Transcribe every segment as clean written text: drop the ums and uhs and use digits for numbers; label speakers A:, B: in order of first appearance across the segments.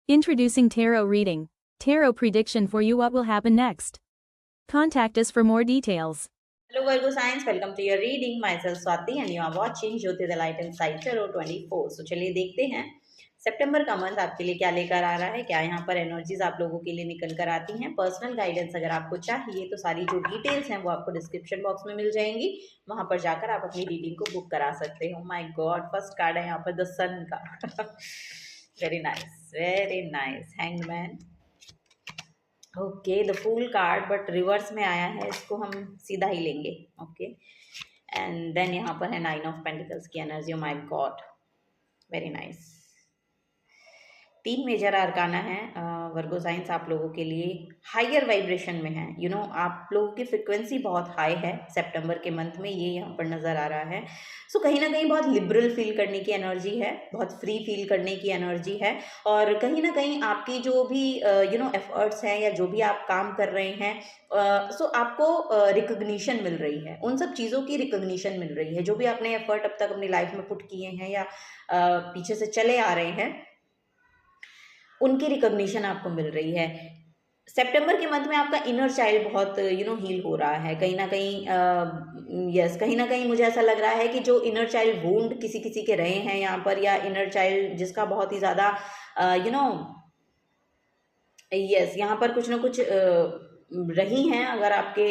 A: Introducing Tarot Reading. Tarot prediction for you what will happen next. Contact us for more details.
B: Hello Virgo signs, welcome to your reading. Myself Swati and you are watching Jyoti the Light Inside Tarot 24. So चलिए देखते हैं सितंबर का month आपके लिए क्या लेकर आ रहा है, क्या यहाँ पर एनर्जीज आप लोगों के लिए निकल कर आती हैं। पर्सनल गाइडेंस अगर आपको चाहिए तो सारी जो डिटेल्स हैं वो आपको डिस्क्रिप्शन बॉक्स में मिल जाएंगी, वहां पर जाकर आप अपनी रीडिंग को बुक करा सकते हो। माय गॉड, फर्स्ट कार्ड है यहाँ पर द सन का। Very nice, hangman. Okay, the fool card but reverse में आया है, इसको हम सीधा ही लेंगे। ओके, एंड देन यहाँ पर है 9 ऑफ पेंटिकल्स की एनर्जी। My God, very nice. 3 major arcana है वर्गो साइंस आप लोगों के लिए हायर वाइब्रेशन में है। आप लोगों की फ्रिक्वेंसी बहुत हाई है सितंबर के मंथ में, ये यहाँ पर नज़र आ रहा है। सो कहीं ना कहीं बहुत लिबरल फील करने की एनर्जी है, बहुत फ्री फील करने की एनर्जी है, और कहीं ना कहीं आपकी जो भी एफर्ट्स हैं या जो भी आप काम कर रहे हैं सो आपको रिकग्निशन मिल रही है, उन सब चीज़ों की रिकग्निशन मिल रही है। जो भी आपने एफर्ट अब तक अपनी लाइफ में पुट किए हैं या पीछे से चले आ रहे हैं, उनकी रिकॉग्निशन आपको मिल रही है। सितंबर के मंथ में आपका इनर चाइल्ड बहुत हील हो रहा है कहीं ना कहीं। कहीं ना कहीं मुझे ऐसा लग रहा है कि जो इनर चाइल्ड वुंड किसी किसी के रहे हैं यहाँ पर, या इनर चाइल्ड जिसका बहुत ही ज़्यादा यहाँ पर कुछ ना कुछ रही हैं, अगर आपके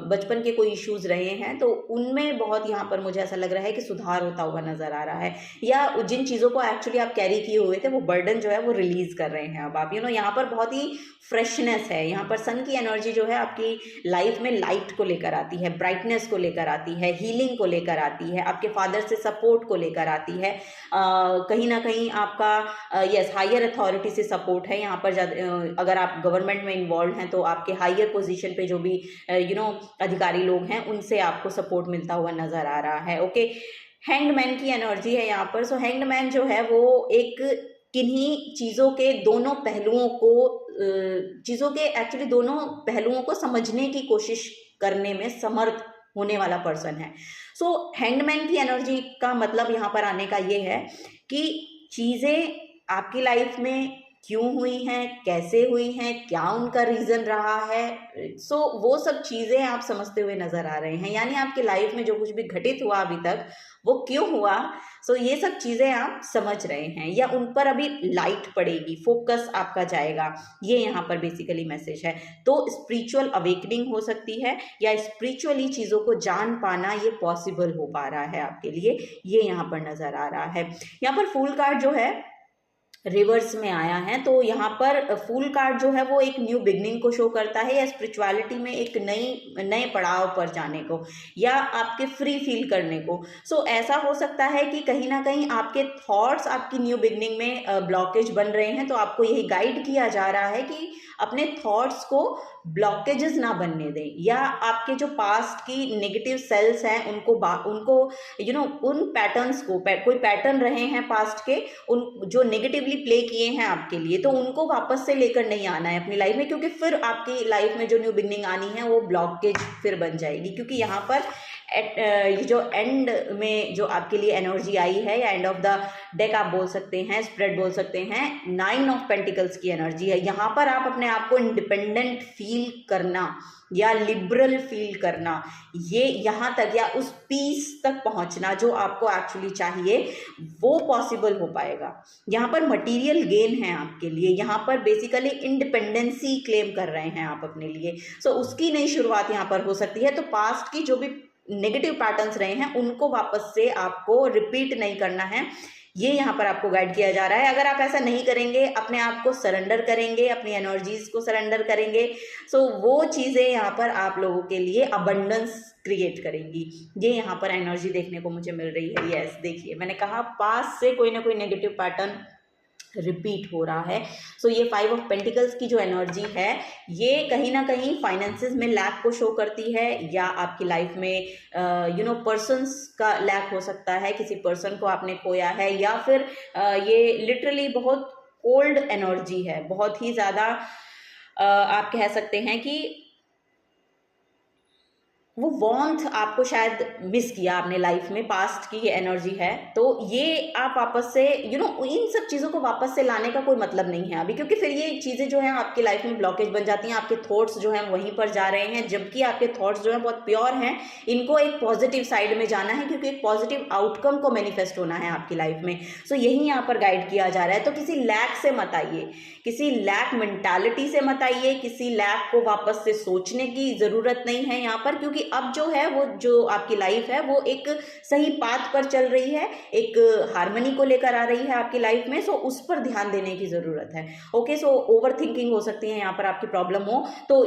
B: बचपन के कोई इश्यूज रहे हैं तो उनमें बहुत यहाँ पर मुझे ऐसा लग रहा है कि सुधार होता हुआ नज़र आ रहा है, या जिन चीज़ों को एक्चुअली आप कैरी किए हुए थे वो बर्डन जो है वो रिलीज़ कर रहे हैं अब आप। यहाँ पर बहुत ही फ्रेशनेस है। यहाँ पर सन की एनर्जी जो है आपकी लाइफ में लाइट को लेकर आती है, ब्राइटनेस को लेकर आती है, हीलिंग को लेकर आती है, आपके फादर से सपोर्ट को लेकर आती है। कहीं ना कहीं आपका हायर अथॉरिटी से सपोर्ट है यहाँ पर। अगर आप गवर्नमेंट में इन्वॉल्व हैं तो आपके हायर पोजीशन पे जो भी अधिकारी लोग हैं उनसे आपको सपोर्ट मिलता हुआ नजर आ रहा है। ओके, हैंग्ड की एनर्जी है यहाँ पर। सो हैंग्ड जो है वो एक किन्हीं चीज़ों के दोनों पहलुओं को समझने की कोशिश करने में समर्थ होने वाला पर्सन है। सो हैंग्डमैन की एनर्जी का मतलब यहाँ पर आने का ये है कि चीज़ें आपकी लाइफ में क्यों हुई हैं, कैसे हुई हैं, क्या उनका रीज़न रहा है, सो वो सब चीज़ें आप समझते हुए नज़र आ रहे हैं। यानी आपकी लाइफ में जो कुछ भी घटित हुआ अभी तक वो क्यों हुआ, सो ये सब चीज़ें आप समझ रहे हैं, या उन पर अभी लाइट पड़ेगी, फोकस आपका जाएगा। ये यहाँ पर बेसिकली मैसेज है। तो स्पिरिचुअल अवेकनिंग हो सकती है, या स्पिरिचुअली चीज़ों को जान पाना ये पॉसिबल हो पा रहा है आपके लिए, ये यहाँ पर नज़र आ रहा है। यहाँ पर फूल कार्ड जो है रिवर्स में आया है, तो यहाँ पर फूल कार्ड जो है वो एक न्यू बिगनिंग को शो करता है, या स्पिरिचुअलिटी में एक नए पड़ाव पर जाने को, या आपके फ्री फील करने को। सो ऐसा हो सकता है कि कहीं ना कहीं आपके थॉट्स आपकी न्यू बिगनिंग में ब्लॉकेज बन रहे हैं, तो आपको यही गाइड किया जा रहा है कि अपने थॉट्स को ब्लॉकेजेस ना बनने दें, या आपके जो पास्ट की नेगेटिव सेल्स हैं उनको उन पैटर्न्स को कोई पैटर्न रहे हैं पास्ट के, उन जो नेगेटिवली प्ले किए हैं आपके लिए, तो उनको वापस से लेकर नहीं आना है अपनी लाइफ में, क्योंकि फिर आपकी लाइफ में जो न्यू बिगनिंग आनी है वो ब्लॉकेज फिर बन जाएगी। क्योंकि यहाँ पर ये जो एंड में जो आपके लिए एनर्जी आई है, या एंड ऑफ द डेक आप बोल सकते हैं, स्प्रेड बोल सकते हैं, 9 ऑफ पेंटिकल्स की एनर्जी है। यहाँ पर आप अपने आप को इंडिपेंडेंट फील करना या लिबरल फील करना, ये यहाँ तक, या उस पीस तक पहुँचना जो आपको एक्चुअली चाहिए, वो पॉसिबल हो पाएगा। यहाँ पर मटेरियल गेन है आपके लिए, यहाँ पर बेसिकली इंडिपेंडेंसी क्लेम कर रहे हैं आप अपने लिए। सो उसकी नई शुरुआत यहाँ पर हो सकती है। तो पास्ट की जो भी नेगेटिव पैटर्न्स रहे हैं उनको वापस से आपको रिपीट नहीं करना है, ये यहाँ पर आपको गाइड किया जा रहा है। अगर आप ऐसा नहीं करेंगे, अपने आप को सरेंडर करेंगे, अपनी एनर्जीज को सरेंडर करेंगे, सो वो चीज़ें यहाँ पर आप लोगों के लिए अबंडेंस क्रिएट करेंगी। ये यहाँ पर एनर्जी देखने को मुझे मिल रही है। यस, देखिए मैंने कहा पास्ट से कोई ना कोई नेगेटिव पैटर्न रिपीट हो रहा है। सो ये 5 ऑफ पेंटिकल्स की जो एनर्जी है ये कहीं ना कहीं फाइनेंसेस में लैक को शो करती है, या आपकी लाइफ में पर्सन्स का लैक हो सकता है, किसी पर्सन को आपने खोया है, या फिर ये लिटरली बहुत कोल्ड एनर्जी है, बहुत ही ज़्यादा आप कह सकते हैं कि वो वार्मथ आपको शायद मिस किया आपने लाइफ में, पास्ट की ये एनर्जी है। तो ये आप वापस से इन सब चीज़ों को वापस से लाने का कोई मतलब नहीं है अभी, क्योंकि फिर ये चीज़ें जो हैं आपकी लाइफ में ब्लॉकेज बन जाती हैं, आपके थॉट्स जो हैं वहीं पर जा रहे हैं, जबकि आपके थॉट्स जो हैं बहुत प्योर हैं। इनको एक पॉजिटिव साइड में जाना है, क्योंकि एक पॉजिटिव आउटकम को मैनिफेस्ट होना है आपकी लाइफ में। सो यही यहाँ पर गाइड किया जा रहा है। तो किसी लैक से मत आइए, किसी लैक मेंटालिटी से मत आइए, किसी लैक को वापस से सोचने की ज़रूरत नहीं है यहाँ पर, क्योंकि अब जो है वो जो आपकी लाइफ है वो एक सही पाथ पर चल रही है, एक हार्मनी को लेकर आ रही है आपकी लाइफ में। सो उस पर ध्यान देने की ज़रूरत है। ओके, सो ओवर थिंकिंग हो सकती है यहाँ पर आपकी प्रॉब्लम हो, तो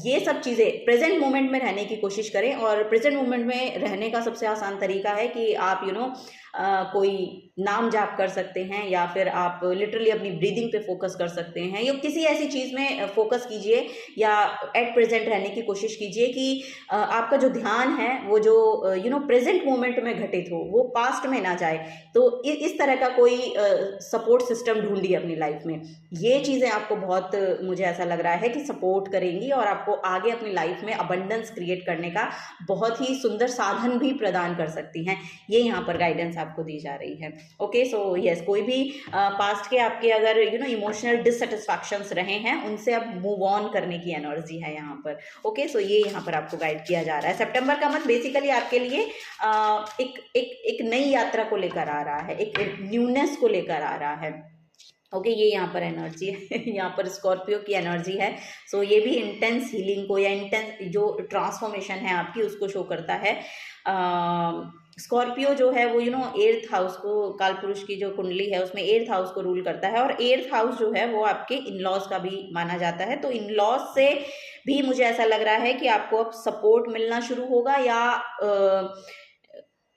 B: ये सब चीज़ें प्रेजेंट मोमेंट में रहने की कोशिश करें। और प्रेजेंट मोमेंट में रहने का सबसे आसान तरीका है कि आप कोई नाम जाप कर सकते हैं, या फिर आप लिटरली अपनी ब्रीदिंग पे फोकस कर सकते हैं, या किसी ऐसी चीज़ में फोकस कीजिए, या एट प्रेजेंट रहने की कोशिश कीजिए कि आपका जो ध्यान है वो जो प्रेजेंट मोमेंट में घटित हो, वो पास्ट में ना जाए। तो इस तरह का कोई सपोर्ट सिस्टम ढूंढिए अपनी लाइफ में। ये चीज़ें आपको बहुत, मुझे ऐसा लग रहा है कि सपोर्ट करेंगी और आपको आगे अपनी लाइफ में अबंडेंस क्रिएट करने का बहुत ही सुंदर साधन भी प्रदान कर सकती हैं। ये यहाँ पर गाइडेंस आपको दी जा रही है। ओके, सो यस, कोई भी पास्ट के आपके अगर इमोशनल डिससेटिस्फैक्शंस रहे हैं, उनसे अब मूव ऑन करने की एनर्जी है यहाँ पर। ओके, सो ये यहाँ पर आपको गाइड किया जा रहा है। सितंबर का मंथ बेसिकली आपके लिए एक नई यात्रा को लेकर आ रहा है, एक न्यूनेस को लेकर आ रहा है। ओके, ये यहाँ पर एनर्जी है यहाँ पर स्कॉर्पियो की एनर्जी है। सो ये भी इंटेंस हीलिंग को या इंटेंस जो ट्रांसफॉर्मेशन है आपकी उसको शो करता है। स्कॉर्पियो जो है वो एर्थ हाउस को, काल पुरुष की जो कुंडली है उसमें एर्थ हाउस को रूल करता है, और एर्थ हाउस जो है वो आपके इन लॉज का भी माना जाता है। तो इन लॉज से भी मुझे ऐसा लग रहा है कि आपको अब सपोर्ट मिलना शुरू होगा, या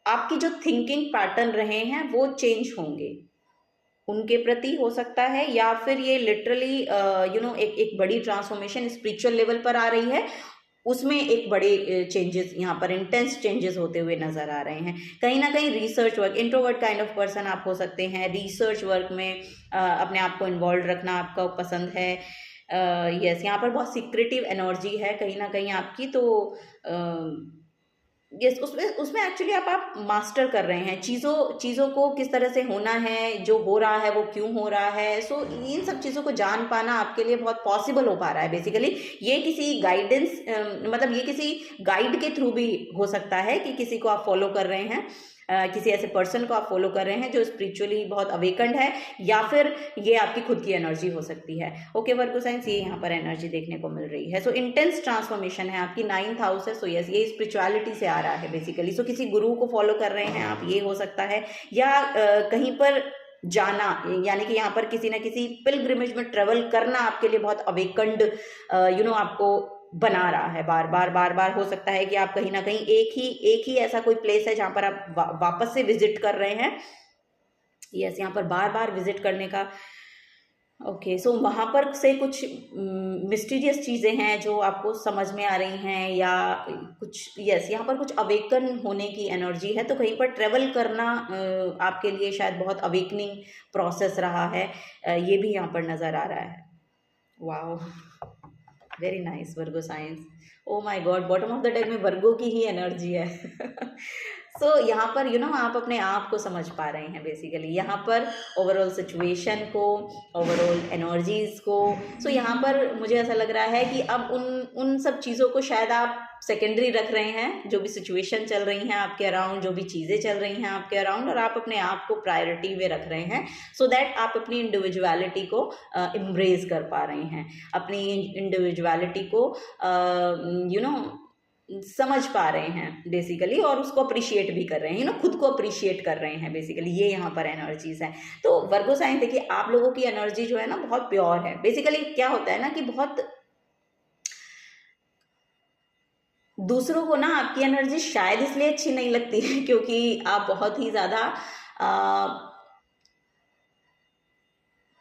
B: आपकी जो थिंकिंग पैटर्न रहे हैं वो चेंज होंगे उनके प्रति, हो सकता है, या फिर ये लिटरली एक बड़ी ट्रांसफॉर्मेशन स्पिरिचुअल लेवल पर आ रही है, उसमें एक बड़े चेंजेस यहाँ पर इंटेंस चेंजेस होते हुए नजर आ रहे हैं। कहीं ना कहीं research work, introvert kind of person आप हो सकते हैं, रिसर्च वर्क में अपने आप को इन्वॉल्व रखना आपका पसंद है। यस, यहाँ पर बहुत सीक्रेटिव एनर्जी है कहीं ना कहीं आपकी। तो यस, उसमें एक्चुअली आप मास्टर कर रहे हैं चीज़ों को, किस तरह से होना है, जो हो रहा है वो क्यों हो रहा है। सो इन सब चीज़ों को जान पाना आपके लिए बहुत पॉसिबल हो पा रहा है बेसिकली। ये किसी गाइडेंस मतलब ये किसी गाइड के थ्रू भी हो सकता है कि किसी को आप फॉलो कर रहे हैं, किसी ऐसे पर्सन को आप फॉलो कर रहे हैं जो स्पिरिचुअली बहुत अवेकंड है, या फिर ये आपकी खुद की एनर्जी हो सकती है। ओके वर्गो साइंस, ये यहाँ पर एनर्जी देखने को मिल रही है। सो इंटेंस ट्रांसफॉर्मेशन है आपकी, 9th हाउस है। सो यस, ये स्पिरिचुअलिटी से आ रहा है बेसिकली। सो किसी गुरु को फॉलो कर रहे हैं आप, ये हो सकता है, या कहीं पर जाना, यानी कि यहाँ पर किसी न किसी पिलग्रिमेज में ट्रेवल करना आपके लिए बहुत अवेकंड आपको बना रहा है। बार बार हो सकता है कि आप कहीं ना कहीं एक ही ऐसा कोई प्लेस है जहाँ पर आप वापस से विजिट कर रहे हैं। यस, यहाँ पर बार बार विजिट करने का। ओके, सो वहाँ पर से कुछ मिस्टीरियस चीज़ें हैं जो आपको समझ में आ रही हैं, या कुछ, यस, यहाँ पर कुछ अवेकन होने की एनर्जी है। तो कहीं पर ट्रेवल करना आपके लिए शायद बहुत अवेकनिंग प्रोसेस रहा है, ये भी यहाँ पर नज़र आ रहा है। Wow, very nice Virgo science. Oh my God, bottom of the deck में वर्गो की ही एनर्जी है। सो यहाँ पर आप अपने आप को समझ पा रहे हैं बेसिकली, यहाँ पर ओवरऑल सिचुएशन को, ओवरऑल एनर्जीज को। सो यहाँ पर मुझे ऐसा लग रहा है कि अब उन सब चीज़ों को शायद आप सेकेंडरी रख रहे हैं, जो भी सिचुएशन चल रही हैं आपके अराउंड, जो भी चीज़ें चल रही हैं आपके अराउंड, और आप अपने आप को प्रायोरिटी में रख रहे हैं, सो दैट आप अपनी इंडिविजुअलिटी को एम्ब्रेस कर पा रहे हैं, अपनी इंडिविजुअलिटी को समझ पा रहे हैं बेसिकली, और उसको अप्रिशिएट भी कर रहे हैं, खुद को अप्रिशिएट कर रहे हैं बेसिकली। ये यहाँ पर एनर्जीज हैं। तो वर्गो साइन देखिए, आप लोगों की एनर्जी जो है ना बहुत प्योर है बेसिकली। क्या होता है ना कि बहुत दूसरों को ना आपकी एनर्जी शायद इसलिए अच्छी नहीं लगती है क्योंकि आप बहुत ही ज़्यादा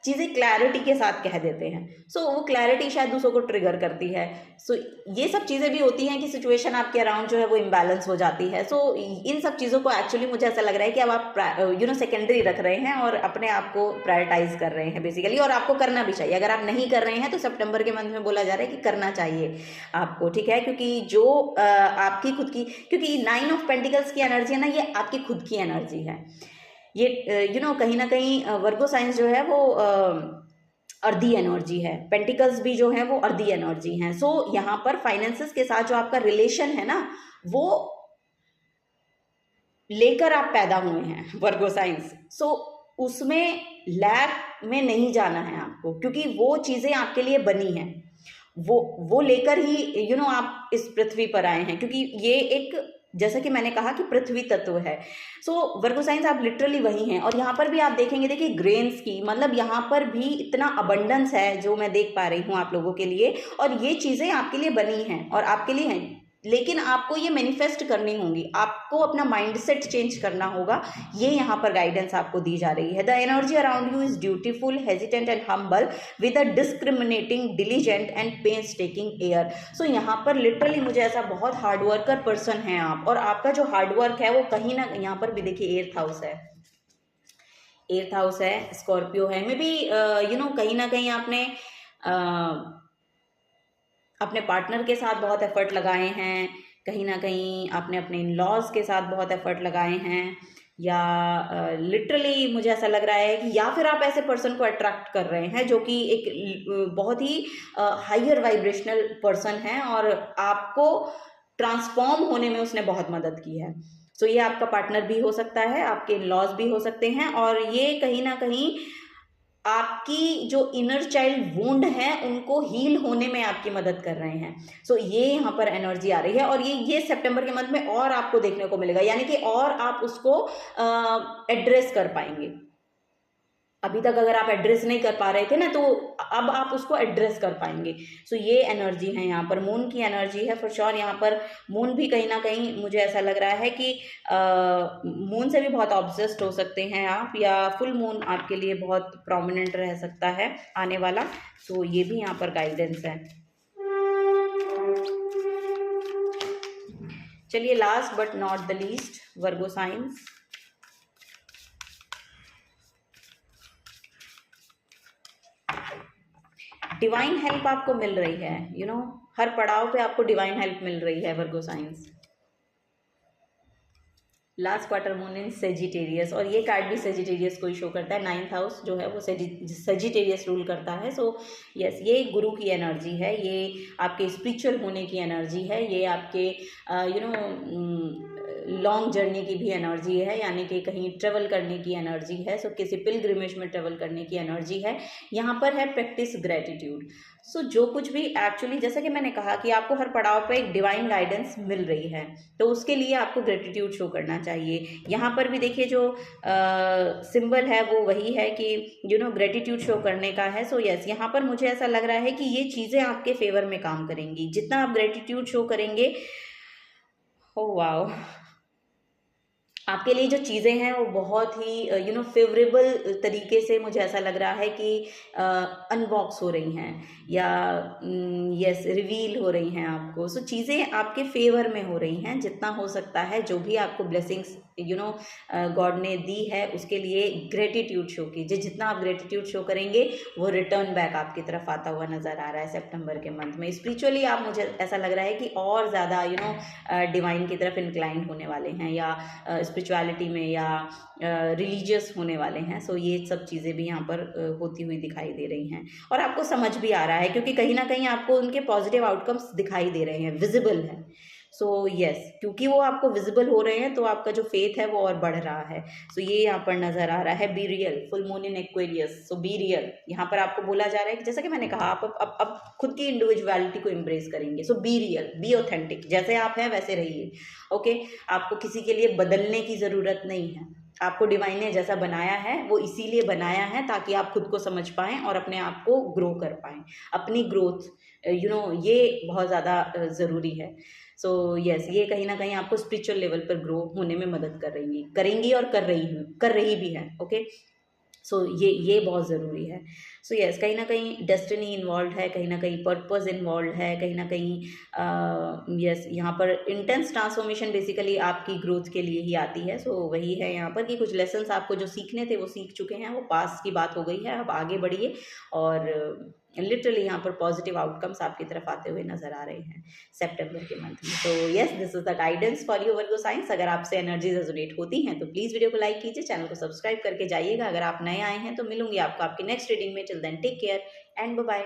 B: चीज़ें क्लैरिटी के साथ कह देते हैं। सो वो क्लैरिटी शायद दूसरों को ट्रिगर करती है। सो ये सब चीज़ें भी होती हैं कि सिचुएशन आपके अराउंड जो है वो इम्बैलेंस हो जाती है। सो इन सब चीज़ों को एक्चुअली मुझे ऐसा लग रहा है कि अब आप सेकेंडरी रख रहे हैं और अपने आप को प्रायोरिटाइज कर रहे हैं बेसिकली, और आपको करना भी चाहिए। अगर आप नहीं कर रहे हैं तो सितंबर के मंथ में बोला जा रहा है कि करना चाहिए आपको, ठीक है, क्योंकि जो आपकी खुद की, क्योंकि 9 ऑफ पेंटिकल्स की एनर्जी है ना, ये आपकी खुद की एनर्जी है। ये कहीं ना कहीं वर्गो साइंस जो है वो अर्धी एनर्जी है, पेंटिकल्स भी जो है वो अर्धी एनर्जी हैं। सो यहाँ पर फाइनेंसेस के साथ जो आपका रिलेशन है ना, वो लेकर आप पैदा हुए हैं वर्गो साइंस। सो उसमें लैक में नहीं जाना है आपको, क्योंकि वो चीज़ें आपके लिए बनी हैं, वो लेकर ही आप इस पृथ्वी पर आए हैं, क्योंकि ये एक, जैसा कि मैंने कहा कि पृथ्वी तत्व है। सो वर्गो साइंस आप लिटरली वही हैं। और यहाँ पर भी आप देखेंगे, देखिए ग्रेन्स की, मतलब यहाँ पर भी इतना अबंडेंस है जो मैं देख पा रही हूँ आप लोगों के लिए, और ये चीज़ें आपके लिए बनी हैं और आपके लिए हैं, लेकिन आपको ये मैनिफेस्ट करनी होंगी, आपको अपना माइंडसेट चेंज करना होगा। ये यहाँ पर गाइडेंस आपको दी जा रही है। The energy around you is dutiful, hesitant and humble with a discriminating, diligent and painstaking air. So यहाँ पर लिटरली मुझे ऐसा बहुत हार्डवर्कर पर्सन है आप, और आपका जो हार्डवर्क है वो कहीं ना, यहाँ पर भी देखिए एर्थ हाउस है, एर्थ हाउस है, स्कॉर्पियो है, मे बी कहीं ना कहीं आपने अपने पार्टनर के साथ बहुत एफर्ट लगाए हैं, कहीं ना कहीं आपने अपने इन लॉज के साथ बहुत एफर्ट लगाए हैं, या लिटरली मुझे ऐसा लग रहा है कि या फिर आप ऐसे पर्सन को अट्रैक्ट कर रहे हैं जो कि एक बहुत ही हायर वाइब्रेशनल पर्सन है, और आपको ट्रांसफॉर्म होने में उसने बहुत मदद की है। सो ये आपका पार्टनर भी हो सकता है, आपके लॉज भी हो सकते हैं, और ये कहीं ना कहीं आपकी जो इनर चाइल्ड वुंड है उनको हील होने में आपकी मदद कर रहे हैं। सो ये यहाँ पर एनर्जी आ रही है, और ये सितंबर के मंथ में और आपको देखने को मिलेगा, यानी कि और आप उसको एड्रेस कर पाएंगे। अभी तक अगर आप एड्रेस नहीं कर पा रहे थे ना, तो अब आप उसको एड्रेस कर पाएंगे। सो ये एनर्जी है, यहाँ पर मून की एनर्जी है फॉर श्योर। यहाँ पर मून भी कहीं ना कहीं मुझे ऐसा लग रहा है कि मून से भी बहुत ऑब्सेस्ड हो सकते हैं आप, या फुल मून आपके लिए बहुत प्रोमिनेंट रह सकता है आने वाला। सो ये भी यहाँ पर गाइडेंस है। चलिए last but not the least, Virgo science. Divine help आपको मिल रही है, हर पड़ाव पे आपको डिवाइन हेल्प मिल रही है Virgo science. Last quarter moon in Sagittarius, और ये कार्ड भी सेजिटेरियस को ही शो करता है। 9th हाउस जो है वो सेजिटेरियस रूल करता है। सो यस, ये गुरु की एनर्जी है, ये आपके स्पिरिचुअल होने की एनर्जी है, ये आपके लॉन्ग जर्नी की भी एनर्जी है, यानी कि कहीं ट्रेवल करने की एनर्जी है। सो किसी पिलग्रिमेज में ट्रेवल करने की एनर्जी है। यहाँ पर है प्रैक्टिस ग्रेटिट्यूड। सो जो कुछ भी एक्चुअली, जैसा कि मैंने कहा कि आपको हर पड़ाव पे एक डिवाइन गाइडेंस मिल रही है, तो उसके लिए आपको ग्रेटिट्यूड शो करना चाहिए। यहाँ पर भी देखिए जो सिंबल है वो वही है कि ग्रेटिट्यूड शो करने का है। सो यस, यहाँ पर मुझे ऐसा लग रहा है कि ये चीज़ें आपके फेवर में काम करेंगी। जितना आप ग्रेटिट्यूड शो करेंगे, हो वाओ, आपके लिए जो चीज़ें हैं वो बहुत ही फेवरेबल तरीके से, मुझे ऐसा लग रहा है कि अनबॉक्स हो रही हैं, या यस रिवील हो रही हैं आपको। सो चीज़ें आपके फेवर में हो रही हैं। जितना हो सकता है, जो भी आपको ब्लेसिंग्स गॉड ने दी है, उसके लिए ग्रेटिट्यूड शो कीजिए। जितना आप ग्रेटिट्यूड शो करेंगे वो रिटर्न बैक आपकी तरफ आता हुआ नज़र आ रहा है सितंबर के मंथ में। स्पिरिचुअली आप, मुझे ऐसा लग रहा है कि और ज़्यादा डिवाइन की तरफ इंक्लाइंड होने वाले हैं, या स्पिरिचुअलिटी में, या रिलीजियस होने वाले हैं। सो ये सब चीज़ें भी यहाँ पर होती हुई दिखाई दे रही हैं, और आपको समझ भी आ रहा है, क्योंकि कहीं ना कहीं आपको उनके पॉजिटिव आउटकम्स दिखाई दे रहे हैं, विजिबल है। सो यस, क्योंकि वो आपको विजिबल हो रहे हैं, तो आपका जो फेथ है वो और बढ़ रहा है। सो ये यहाँ पर नज़र आ रहा है। Be real, full moon in Aquarius. So be real, यहाँ पर आपको बोला जा रहा है कि जैसा कि मैंने कहा, आप अब खुद की इंडिविजुअलिटी को एम्ब्रेस करेंगे। सो बी रियल, बी ऑथेंटिक, जैसे आप हैं वैसे रहिए। ओके, आपको किसी के लिए बदलने की ज़रूरत नहीं है। आपको डिवाइन ने जैसा बनाया है वो इसीलिए बनाया है ताकि आप खुद को समझ पाएँ और अपने आप को ग्रो कर पाएँ। अपनी ग्रोथ ये बहुत ज़्यादा ज़रूरी है। सो यस, ये कहीं ना कहीं आपको स्पिरिचुअल लेवल पर ग्रो होने में मदद करेंगी और कर रही भी है। ओके, ये बहुत ज़रूरी है। सो यस, कहीं ना कहीं डेस्टिनी इन्वॉल्व है, कहीं ना कहीं पर्पस इन्वॉल्व है, कहीं ना कहीं यस, यहाँ पर इंटेंस ट्रांसफॉर्मेशन बेसिकली आपकी ग्रोथ के लिए ही आती है। सो वही है यहाँ पर कि कुछ लेसन्स आपको जो सीखने थे वो सीख चुके हैं, वो पास की बात हो गई है, अब आगे बढ़िए और लिटरली यहाँ पर पॉजिटिव आउटकम्स आपकी तरफ आते हुए नजर आ रहे हैं सितंबर के मंथ में। तो yes, this is the guidance for you Virgo science. अगर आपसे एनर्जीज रेजोनेट होती हैं तो प्लीज़ वीडियो को लाइक कीजिए, चैनल को सब्सक्राइब करके जाइएगा। अगर आप नए आए हैं तो मिलूंगी आपको आपकी नेक्स्ट रीडिंग में। Till then take care and bye bye.